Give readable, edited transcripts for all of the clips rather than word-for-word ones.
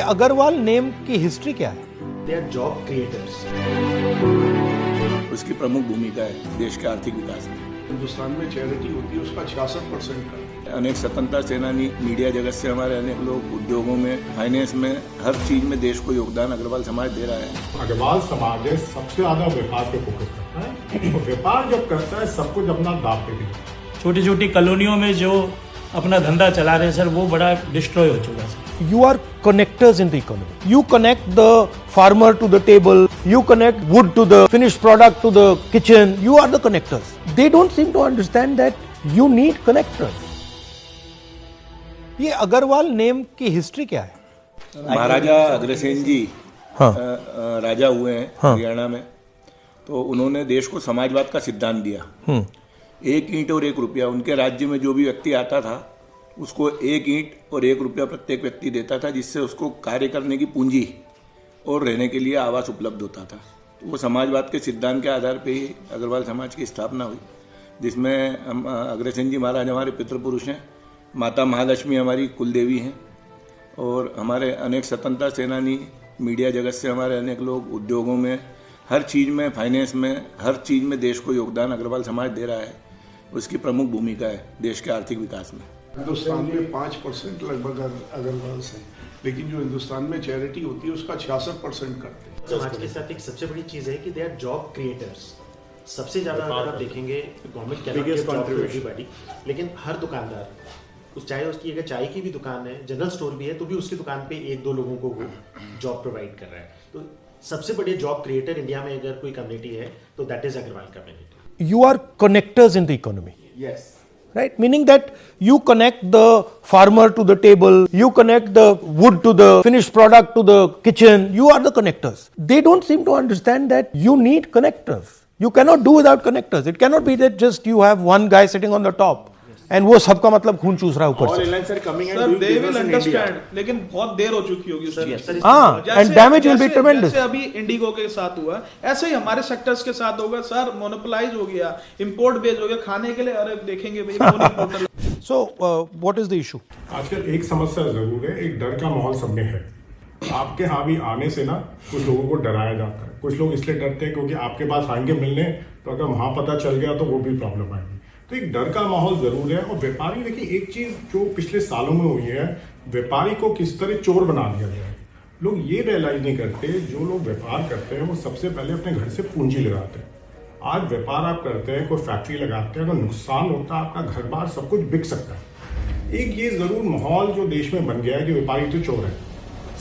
Agarwal name की history क्या है? They are job creators. उसकी प्रमुख भूमिका है देश के आर्थिक विकास में। हिंदुस्तान में चैरिटी होती है उसका 66% का। अनेक स्वतंत्रता सेनानी, मीडिया जगत से हमारे अनेक लोग, उद्योगों में, फाइनेंस में, हर चीज में देश को योगदान अग्रवाल समाज दे रहा है। अग्रवाल समाज है सबसे ज्यादा व्यापार पे फोकस करता है, तो व्यापार जब करता है सब कुछ अपना दाव पे भी। छोटी छोटी कॉलोनियों में जो अपना धंधा चला रहे हैं सर, वो बड़ा डिस्ट्रॉय हो चुका है। You are connectors in the economy. You connect the farmer to the table. You connect wood to the finished product to the kitchen. You are the connectors. They don't seem to understand that you need connectors. ये Agarwal name की history क्या है? महाराजा अग्रसेन जी हाँ। राजा हुए हैं हरियाणा में, तो उन्होंने देश को समाजवाद का सिद्धांत दिया। 1 ईंट और 1 रुपया, उनके राज्य में जो भी व्यक्ति आता था उसको 1 ईंट और 1 रुपया प्रत्येक व्यक्ति देता था, जिससे उसको कार्य करने की पूंजी और रहने के लिए आवास उपलब्ध होता था। तो वो समाजवाद के सिद्धांत के आधार पे ही अग्रवाल समाज की स्थापना हुई, जिसमें हम अग्रसेन जी महाराज हमारे पितृपुरुष हैं, माता महालक्ष्मी हमारी कुलदेवी हैं, और हमारे अनेक स्वतंत्रता सेनानी, मीडिया जगत से हमारे अनेक लोग, उद्योगों में, हर चीज़ में, फाइनेंस में, हर चीज़ में देश को योगदान अग्रवाल समाज दे रहा है। उसकी प्रमुख भूमिका है देश के आर्थिक विकास में। हिंदुस्तान में 5% लगभग अग्रवाल से, लेकिन जो हिंदुस्तान में चैरिटी होती है उसका 66% करते हैं। समाज के साथ एक सबसे बड़ी चीज है कि दे आर जॉब क्रिएटर्स। सबसे ज्यादा अगर आप देखेंगे government can give job to everybody, लेकिन हर दुकानदार, चाहे उसकी अगर चाय की भी दुकान है, जनरल स्टोर भी है, तो भी उसकी दुकान पे 1-2 लोगों को वो जॉब प्रोवाइड कर रहा है। तो सबसे बड़े जॉब क्रिएटर इंडिया में अगर कोई कम्युनिटी है तो that is Agarwal community. You are connectors in the economy. Yes, Right? Meaning that you connect the farmer to the table, you connect the wood to the finished product to the kitchen, you are the connectors. They don't seem to understand that you need connectors. You cannot do without connectors. It cannot be that just you have one guy sitting on the top and वो सबका मतलब खून चूस रहा है ऊपर से. Sir they will understand, लेकिन बहुत देर हो चुकी होगी उसकी। हाँ, and damage will be tremendous. जैसे अभी इंडिगो के साथ हुआ, ऐसे ही हमारे सेक्टर्स के साथ होगा सर। मोनोपोलाइज हो गया, इंपोर्ट बेस्ड हो गया खाने के लिए। अरे देखेंगे भाई कौन importer. So what is the issue? आजकल एक समस्या जरूर है, एक डर का माहौल सब में है। आपके यहाँ भी आने से ना कुछ लोगों को डराया जाता है। कुछ लोग इसलिए डरते हैं क्योंकि आपके पास आएंगे मिलने, तो अगर वहां पता चल गया तो वो भी प्रॉब्लम आएगी। तो एक डर का माहौल जरूर है। और व्यापारी, देखिए एक चीज जो पिछले सालों में हुई है, व्यापारी को किस तरह चोर बना दिया गया है। लोग ये रियलाइज नहीं करते, जो लोग व्यापार करते हैं वो सबसे पहले अपने घर से पूंजी लगाते हैं। आज व्यापार आप करते हैं, कोई फैक्ट्री लगाते हैं, अगर नुकसान होता है आपका घर बार सब कुछ बिक सकता है। एक ये जरूर माहौल जो देश में बन गया है कि व्यापारी तो चोर है,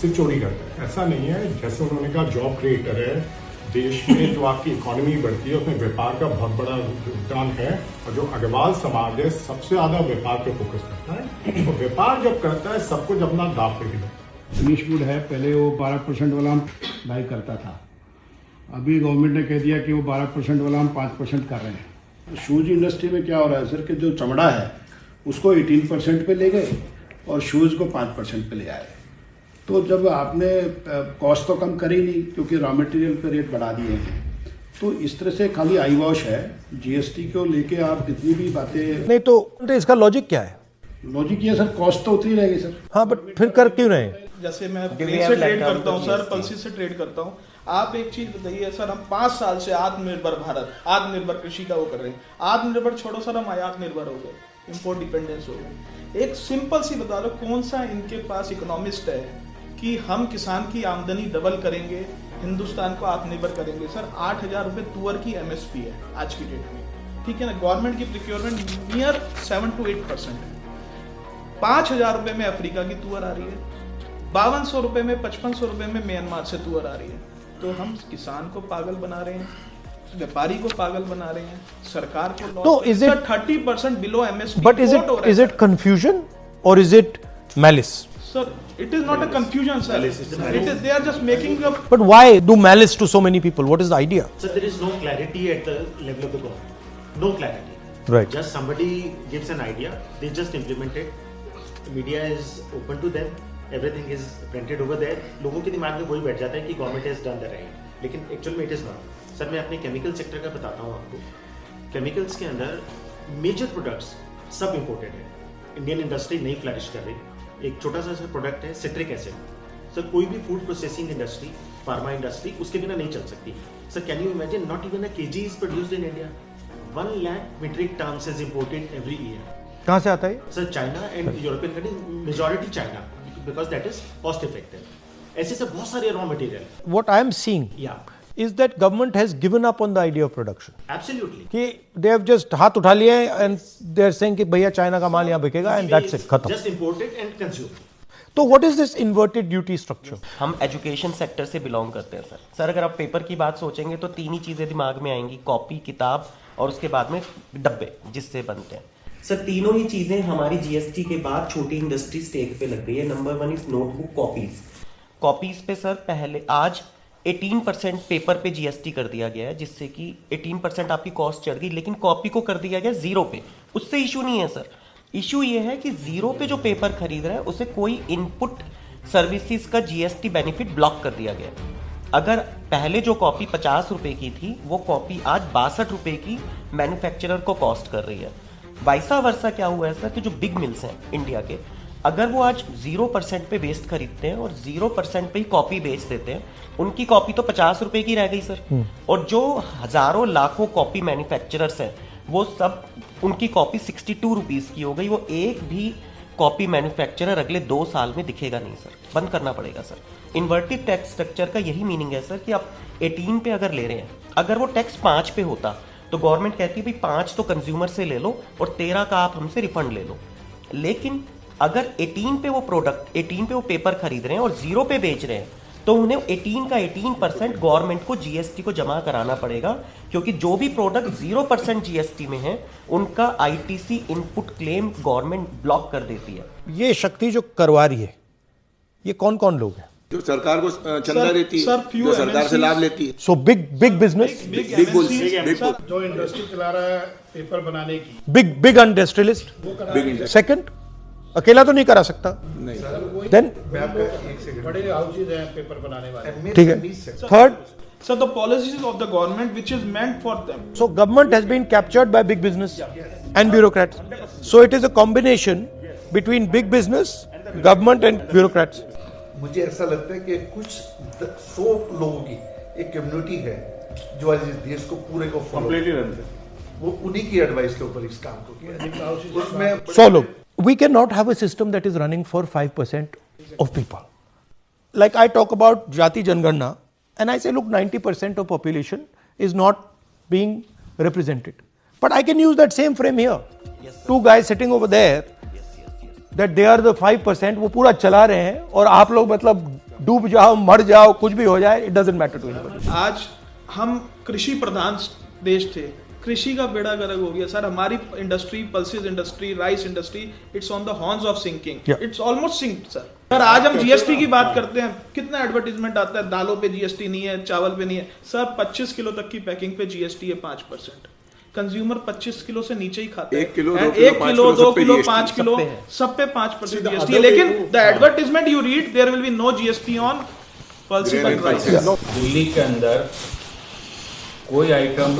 सिर्फ चोरी करता है, ऐसा नहीं है। जैसे उन्होंने कहा जॉब क्रिएटर है, देश में जो आपकी इकोनॉमी बढ़ती है उसमें व्यापार का बहुत बड़ा योगदान है। और जो अग्रवाल समाज है सबसे ज्यादा व्यापार पे फोकस करता है, तो व्यापार जब करता है सब कुछ अपना दाव पे भी लगता है। फिनिश वुड है, पहले वो 12% वाला हम बाई करता था, अभी गवर्नमेंट ने कह दिया कि वो 12% वाला हम 5% कर रहे हैं। शूज इंडस्ट्री में क्या हो रहा है सर कि जो चमड़ा है उसको 18% पे ले गए और शूज को 5% पे ले आए। तो जब आपने कॉस्ट तो कम करी नहीं क्योंकि रॉ मटेरियल पे रेट बढ़ा दिए हैं, तो इस तरह से खाली आई वॉश है। जीएसटी को लेके आप कितनी भी बातें नहीं तो इसका लॉजिक क्या है? लॉजिक ये सर, कॉस्ट तो उतरी रहेगी सर। हाँ, बट फिर कर क्यों रहे? जैसे मैं प्लेन से ट्रेड करता हूँ सर, पल्सी से ट्रेड करता हूँ। आप एक चीज बताइए सर, हम 5 साल से आत्मनिर्भर भारत, आत्मनिर्भर कृषि का वो कर रहे हैं। आत्मनिर्भर छोड़ो सर, हम आयात निर्भर हो गए, इंपोर्ट डिपेंडेंस हो गए। एक सिंपल सी बता दो, कौन सा इनके पास इकोनॉमिस्ट है कि हम किसान की आमदनी डबल करेंगे, हिंदुस्तान को आत्मनिर्भर करेंगे। सर 8,000 रुपए तुअर की एमएसपी है आज की डेट में, ठीक है ना। गवर्नमेंट की प्रोक्योरमेंट नियर 7 to 8% है। 5,000 रुपए में अफ्रीका की तुअर आ रही है, 5200 रुपए में, 5500 रुपए में म्यांमार से तुअर आ रही है। तो हम किसान को पागल बना रहे हैं, व्यापारी को पागल बना रहे हैं, सरकार को। तो is it 30% below MSP? But is it confusion और is it malice? Sir, it is not a confusion, sir. It is, they are just making up. But why do malice to so many people? What is the idea? so there is no clarity at the level of the government. No clarity. Right. Just somebody gives an idea, they just implement it. The media is open to them. Everything is printed over there. लोगों के दिमाग में वही बैठ जाता है कि government has done the right. लेकिन एक्चुअल में it is not. सर मैं अपने केमिकल सेक्टर का बताता हूँ आपको। केमिकल्स के अंदर मेजर प्रोडक्ट्स सब इम्पोर्टेड है। इंडियन इंडस्ट्री नहीं फ्लरिश कर रही। एक छोटा सा प्रोडक्ट है सिट्रिक एसिड। सर कोई भी food processing industry, pharma industry उसके बिना नहीं चल सकती. Sir can you imagine not even a kg is produced in India. 1 lakh metric tons is imported every year. कहाँ से आता है? Sir China and European countries, majority China, because that is cost effective. ऐसे से बहुत सारे raw material. What I am seeing is that government has given up on the idea of production. Absolutely. कि they have just हाथ उठा लिए and they are saying कि भैया चाइना का माल यहाँ बिकेगा and that's it, खत्म. Just imported and consumed. तो what is this inverted duty structure? हम एजुकेशन सेक्टर से बिलोंग करते हैं सर. अगर आप पेपर की बात सोचेंगे तो 3 ही चीज़ें दिमाग में आएंगी, कॉपी, किताब और उसके बाद में डब्बे जिससे बनते हैं. सर तीनों ही चीज़ें हमारी जीएसटी के बाद छोटी इंडस्ट्री स्टेक पे लग गई है. नंबर 1 इज नोटबुक कॉपीज पे सर पहले आज 18% पेपर पे जीएसटी कर दिया गया है, जिससे कि 18% आपकी कॉस्ट चढ़ गई, लेकिन कॉपी को कर दिया गया 0 पे. उससे इशू नहीं है सर. इशू ये है कि 0 पे जो पेपर खरीद रहा है उसे कोई इनपुट सर्विसेज का जीएसटी बेनिफिट ब्लॉक कर दिया गया. अगर पहले जो कॉपी 50 रुपए की थी वो कॉपी आज 62 रुपए की मैन्युफैक्चरर को कॉस्ट कर रही है. वाइसा वर्सा क्या हुआ है सर कि जो बिग मिल्स हैं इंडिया के, अगर वो आज 0% पे वेस्ट खरीदते हैं और 0% पे ही कॉपी बेच देते हैं, उनकी कॉपी तो 50 रुपए की रह गई सर. और जो हजारों लाखों कॉपी मैन्युफैक्चरर्स हैं वो सब उनकी कॉपी 62 रुपीज की हो गई. वो एक भी कॉपी मैन्युफैक्चरर अगले 2 साल में दिखेगा नहीं सर. बंद करना पड़ेगा सर. इन्वर्टेड टैक्स स्ट्रक्चर का यही मीनिंग है सर कि आप 18 पे अगर ले रहे हैं, अगर वो टैक्स 5 पे होता तो गवर्नमेंट कहती है भाई 5 तो कंज्यूमर से ले लो और 13 का आप हमसे रिफंड ले लो. लेकिन अगर 18 पे वो प्रोडक्ट 18 पे वो पेपर खरीद रहे हैं और 0 पे बेच रहे हैं तो उन्हें 18 का 18% गवर्नमेंट को जीएसटी को जमा कराना पड़ेगा, क्योंकि जो भी प्रोडक्ट 0% जीएसटी में है उनका ITC input claim government block कर देती है. ये शक्ति जो करवा रही है ये कौन कौन लोग हैं? जो सरकार को चंदा देती है, जो सरकार से लाभ लेती है. So big business, big bulls, जो इंडस्ट्री चला रहा है पेपर बनाने की, बिग इंडस्ट्रियलिस्ट. सेकंड, अकेला तो नहीं करा सकता. देन बड़े हाउसेज हैं पेपर बनाने वाले. ठीक है. Third, So the policies of the government which is meant for them. so government has been captured by big business and bureaucrats. So it is a combination between big business, government and bureaucrats. मुझे ऐसा लगता है कि कुछ 100 लोगों की एक community है जो आज इस देश को पूरे को कंप्लीटली रन है. वो उन्हीं की एडवाइस के ऊपर इस काम को किया. उसमें 100 लोग. We cannot have a system that is running for 5% of people. Like I talk about Jati Jangarna and I say, look, 90% of population is not being represented. But I can use that same frame here. Two guys sitting over there, that they are the 5%, वो पूरा चला रहे हैं और आप लोग मतलब डूब जाओ, मर जाओ, कुछ भी हो जाए, it doesn't matter to anybody. आज हम कृषि प्रधान देश थे, कृषि का बेड़ा गर्क हो गया सर. हमारी industry, pulses industry, rice industry, it's on the horns of sinking. It's almost sinked sir. Sir आज हम जीएसटी की बात करते हैं, कितना एडवर्टीजमेंट आता है, दालों पे जीएसटी नहीं है, चावल पे नहीं है. सर 25 किलो तक की पैकिंग पे जीएसटी है 5%. कंज्यूमर 25 किलो से नीचे ही खाता है. 1 किलो, 2 किलो, 5 किलो, सब पे 5% जीएसटी है. लेकिन the advertisement you read, there will be no GST on pulses and rice. Delhi के अंदर कोई आइटम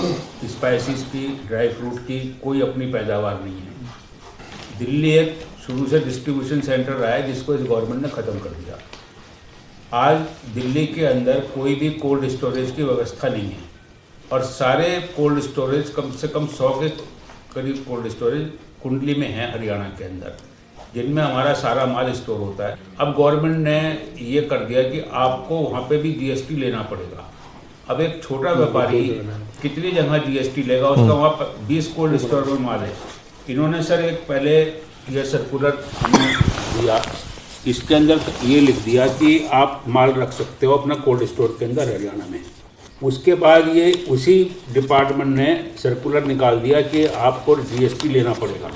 स्पाइसेस की, ड्राई फ्रूट की कोई अपनी पैदावार नहीं है. दिल्ली एक शुरू से डिस्ट्रीब्यूशन सेंटर रहा है जिसको इस गवर्नमेंट ने ख़त्म कर दिया. आज दिल्ली के अंदर कोई भी कोल्ड स्टोरेज की व्यवस्था नहीं है और सारे कोल्ड स्टोरेज कम से कम 100 के करीब कोल्ड स्टोरेज कुंडली में है हरियाणा के अंदर, जिनमें हमारा सारा माल स्टोर होता है. अब गवर्नमेंट ने ये कर दिया कि आपको वहाँ पे भी जीएसटी लेना पड़ेगा. अब एक छोटा व्यापारी कितनी जगह जीएसटी लेगा, उसका वहाँ पर 20 कोल्ड स्टोर में माल है. इन्होंने सर एक पहले ये सर्कुलर दिया, इसके अंदर ये लिख दिया कि आप माल रख सकते हो अपना कोल्ड स्टोर के अंदर हरियाणा में. उसके बाद ये उसी डिपार्टमेंट ने सर्कुलर निकाल दिया कि आपको जीएसटी लेना पड़ेगा.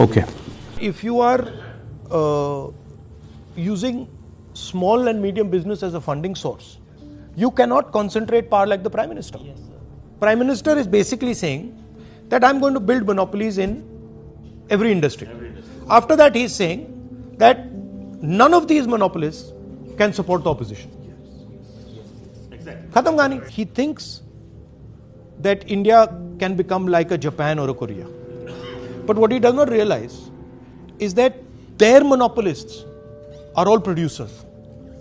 Okay. If you are using small and medium business as a funding source, you cannot concentrate power like the Prime Minister. Yes, sir. Prime Minister is basically saying that I'm going to build monopolies in every industry. After that, he is saying that none of these monopolies can support the opposition. Khatam Gani. He thinks that India can become like a Japan or a Korea. But what he does not realize is that their monopolists are all producers.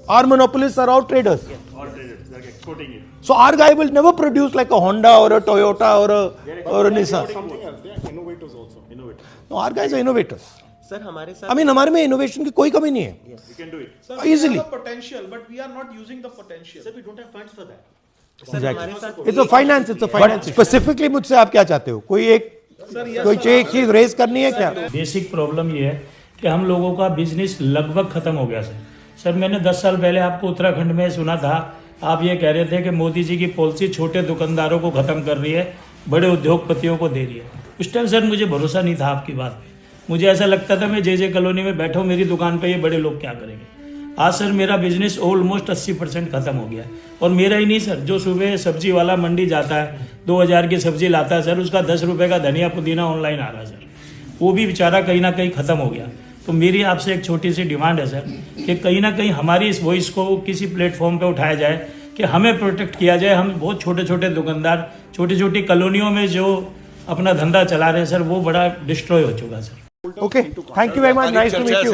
Our monopolists are all traders. All traders, they're exporting it. So our guy will never produce like a Honda or a Toyota or a Nissan. Something else. They are innovators also. Innovators. No, our guys are innovators. Sir हमारे साथ I mean, हमारे में innovation की कोई कमी नहीं है. We can do it. Sir, Easily. we have the potential, but we are not using the potential. Sir, we don't have funds for that. Sir हमारे साथ It's a finance. But specifically मुझसे आप क्या चाहते हो? कोई एक चीज रेज करनी है क्या? बेसिक प्रॉब्लम ये है कि हम लोगों का बिजनेस लगभग खत्म हो गया सर मैंने 10 साल पहले आपको उत्तराखंड में सुना था, आप ये कह रहे थे कि मोदी जी की पॉलिसी छोटे दुकानदारों को खत्म कर रही है, बड़े उद्योगपतियों को दे रही है. उस टाइम सर मुझे भरोसा नहीं था आपकी बात पे. मुझे ऐसा लगता था मैं जे कॉलोनी में बैठा हूँ, मेरी दुकान पे ये बड़े लोग क्या करेंगे. आज सर मेरा बिजनेस ऑलमोस्ट 80% खत्म हो गया. और मेरा ही नहीं सर, जो सुबह सब्जी वाला मंडी जाता है 2000 की सब्जी लाता है सर, उसका 10 रुपए का धनिया पुदीना ऑनलाइन आ रहा है सर, वो भी बेचारा कहीं ना कहीं खत्म हो गया. तो मेरी आपसे एक छोटी सी डिमांड है सर कि कहीं ना कहीं हमारी इस वॉइस को किसी प्लेटफॉर्म पे उठाया जाए कि हमें प्रोटेक्ट किया जाए. हम बहुत छोटे छोटे दुकानदार छोटी छोटी कॉलोनियों में जो अपना धंधा चला रहे हैं सर, वो बड़ा डिस्ट्रॉय हो चुका है sir. Okay, thank you very much. Nice to meet you.